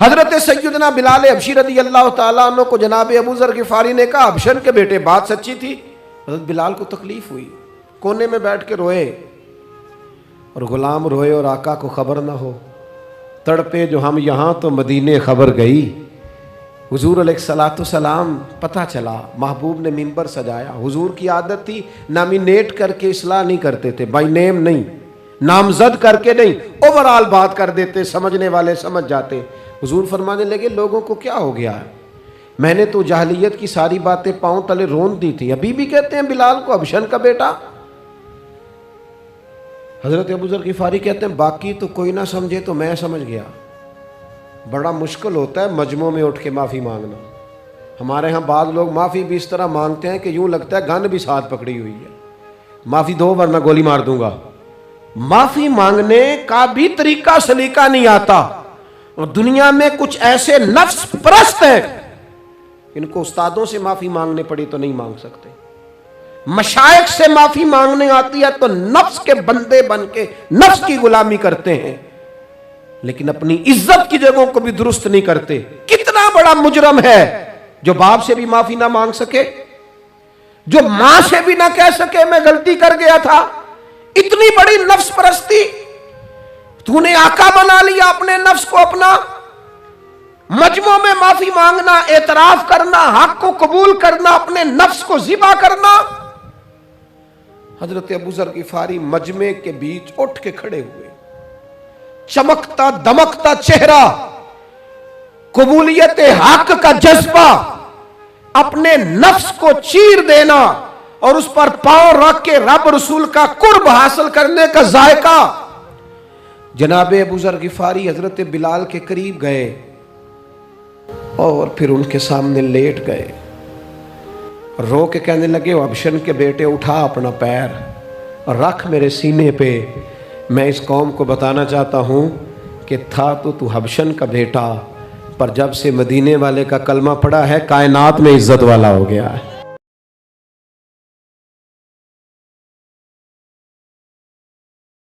حضرت سیدنا بلال حبشی رضی اللہ تعالیٰ عنہ کو جناب ابو ذر غفاری نے کہا حبشن کے بیٹے بات سچی تھی؟ حضرت بلال کو تکلیف ہوئی، کونے میں بیٹھ کے روئے، اور غلام روئے اور آقا کو خبر نہ ہو، تڑپے جو ہم یہاں تو مدینے خبر گئی۔ حضور علیہ السلام پتہ چلا، محبوب نے ممبر سجایا۔ حضور کی عادت تھی نامینیٹ کر کے اصلاح نہیں کرتے تھے، بائی نیم نہیں، نامزد کر کے نہیں، اوورال بات کر دیتے، سمجھنے والے سمجھ جاتے۔ حضور فرمانے لگے لوگوں کو کیا ہو گیا ہے، میں نے تو جاہلیت کی ساری باتیں پاؤں تلے رون دی تھی، ابھی بھی کہتے ہیں بلال کو حبشن کا بیٹا۔ حضرت ابو ذر غفاری کہتے ہیں باقی تو کوئی نہ سمجھے تو میں سمجھ گیا۔ بڑا مشکل ہوتا ہے مجمع میں اٹھ کے معافی مانگنا۔ ہمارے ہاں بعض لوگ معافی بھی اس طرح مانگتے ہیں کہ یوں لگتا ہے گن بھی ساتھ پکڑی ہوئی ہے، معافی دو ورنہ گولی مار دوں گا۔ معافی مانگنے کا بھی طریقہ سلیقہ نہیں آتا، اور دنیا میں کچھ ایسے نفس پرست ہیں ان کو استادوں سے معافی مانگنے پڑی تو نہیں مانگ سکتے، مشائخ سے معافی مانگنے آتی ہے تو نفس کے بندے بن کے نفس کی غلامی کرتے ہیں، لیکن اپنی عزت کی جگہوں کو بھی درست نہیں کرتے۔ کتنا بڑا مجرم ہے جو باپ سے بھی معافی نہ مانگ سکے، جو ماں سے بھی نہ کہہ سکے میں غلطی کر گیا تھا۔ اتنی بڑی نفس پرستی، تو نے آقا بنا لیا اپنے نفس کو اپنا۔ مجمع میں معافی مانگنا، اعتراف کرنا، حق کو قبول کرنا، اپنے نفس کو ذبح کرنا۔ حضرت ابو ذر غفاری مجمع کے بیچ اٹھ کے کھڑے ہوئے، چمکتا دمکتا چہرہ، قبولیت حق کا جذبہ، اپنے نفس کو چیر دینا اور اس پر پاؤں رکھ کے رب رسول کا قرب حاصل کرنے کا ذائقہ۔ جناب ابو ذر غفاری حضرت بلال کے قریب گئے اور پھر ان کے سامنے لیٹ گئے، رو کے کہنے لگے حبشن کے بیٹے اٹھا اپنا پیر اور رکھ میرے سینے پہ، میں اس قوم کو بتانا چاہتا ہوں کہ تھا تو حبشن کا بیٹا، پر جب سے مدینے والے کا کلمہ پڑا ہے کائنات میں عزت والا ہو گیا ہے۔